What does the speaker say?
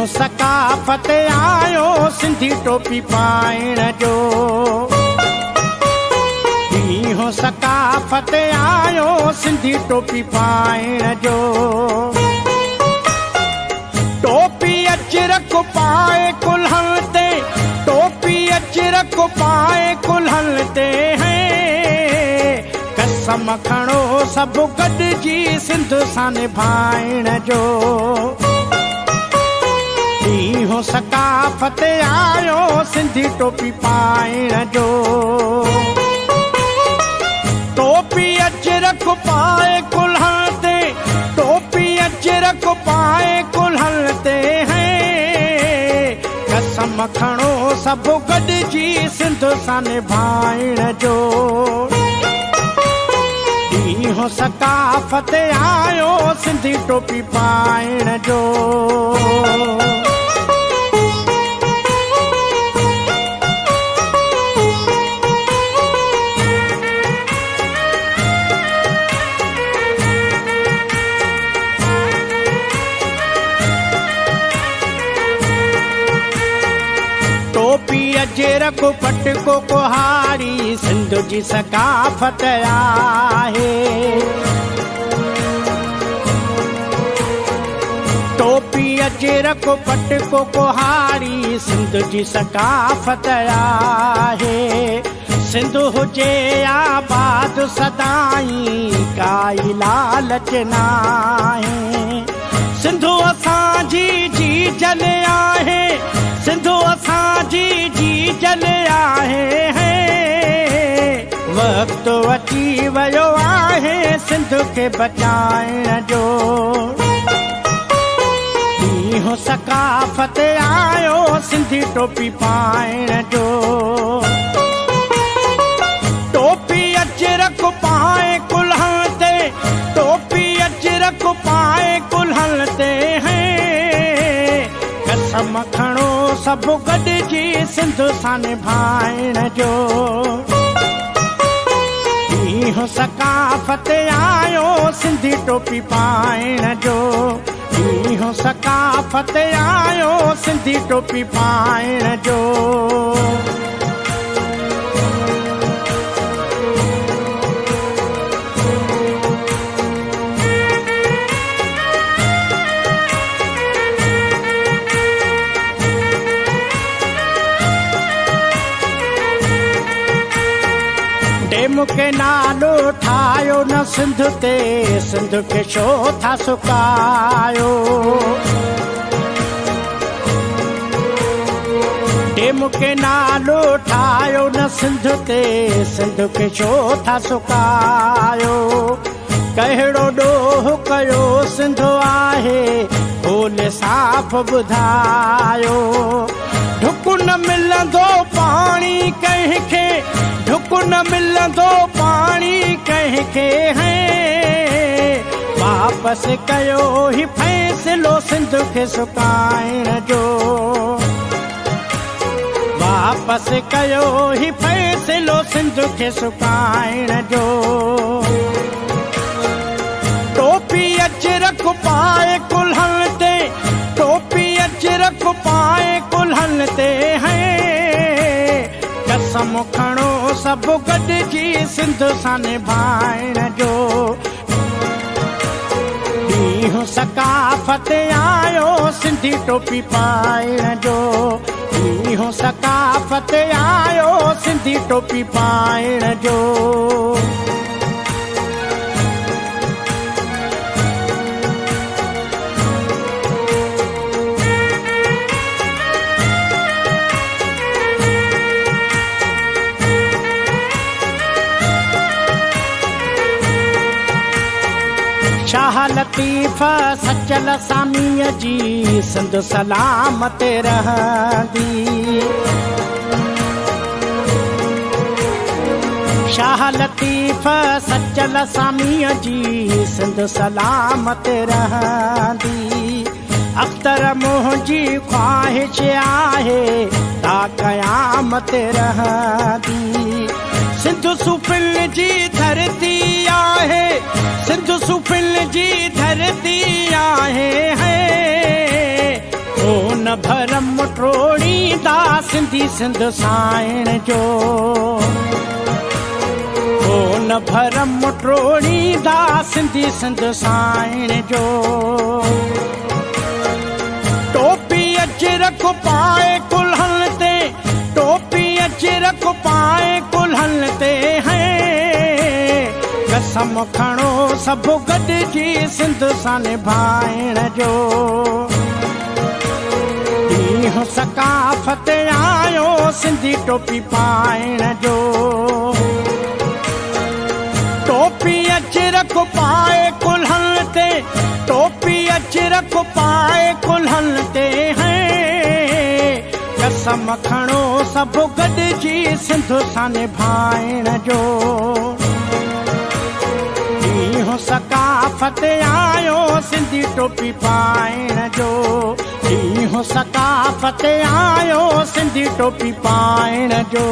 ॾींहों सकाफ़त आयो सिंधी टोपी पाइण जो। ॾींहों सकाफ़त आयो सिंधी टोपी पाइण जो। टोपी अजरक पाए कुल्हनि ते, टोपी अजरक पाए कुल्हनि ते है। कसम खणो सभु गॾिजी सिंध सां निभाइण जो। ॾींहों सकाफ़त आयो सिंधी टोपी पाइण जो। टोपी अजरक पाए कुल्हनि ते, टोपी अजरक पाए कुल्हनि ते है। कसम खणो सभु गॾिजी सिंध सां निभाइण जो। ॾींहों सकाफ़त आयो सिंधी टोपी पाइण जो। टोपी अजरक पटको कुहाड़ी सिंध जी सकाफ़त आहे। टोपी अजरक पटको कुहाड़ी सिंध जी सकाफ़त आहे। सिंध हुजे आबाद सदाई काई लालच नाहे। सिंधु असांजी जी जल आहे, सिंधु असांजी जी जल आहे। वक़्तु अची वियो आहे सिंध खे बचाइण जो। ॾींहों सकाफ़त आयो सिंधी टोपी पाइण जो। टोपी अजरक पाए कुल्हनि ते, टोपी अजरक पाए कुल्हनि ते है। कसम खणो सभु गॾिजी सिंध सां निभाइण जो। ॾींहों सकाफ़त आयो सिंधी टोपी पाइण जो। ॾींहों सकाफ़त आयो सिंधी टोपी पाइण जो। डेम के नालो ठाहियो न सिंध ते, सिंध खे छो था सुकायो। डेम के नालो ठाहियो न सिंध ते, सिंध खे छो था सुकायो। कहिड़ो ॾोह कयो सिंध आहे खोले साफ़ ॿुधायो। ढुक न मिलंदो पाणी कंहिंखे, ढुक न मिलंदो पाणी कंहिंखे है। वापसि कयो ही फ़ैसिलो सिंध खे सुकाइण जो। वापसि कयो ही फ़ैसिलो सिंध खे सुकाइण जो। टोपी अजरक पाए कुल्हनि ते, टोपी अजरक पाए कुल्हनि ते है। कसम खणो सभु गॾिजी सिंध सां निभाइण जो। ॾींहों सकाफ़त आयो सिंधी टोपी पाइण जो। ॾींहों सकाफ़त आयो सिंधी टोपी पाइण जो। शाह लतीफ़ सचल सामीअ जी सिंध सलामत रहंदी। शाह लतीफ़ सचल सामीअ जी सिंध सलामत रहंदी। अख्तर मुंहिंजी ख़्वाहिश आहे ता क़यामत रहंदी। सिंध सूफ़ियुनि जी धरती आहे, सिंध सूफ़ियुनि जी धरती आहे। सोन टोड़ींदा सिंधी सिंध साइण जो हो न भरम टोड़ींदा सिंधी सिंध साइण जो टोपी अजरक पाए कुल्हनि ते टोपी अजरक पाए कुल्हनि ते है कसम खणो सभु गॾिजी सिंध सां निभाइण जो ॾींहुं सकाफ़त आयो सिंधी टोपी पाइण जो टोपी अजरक पाए कुल्हनि ते टोपी अजरक पाए कुल्हनि ते है कसम खणो सभु गॾिजी सिंध सां निभाइण जो ॾींहुं सकाफ़त आयो सिंधी टोपी पाइण जो ॾींहुं सकाफ़त आयो सिंधी टोपी पाइण जो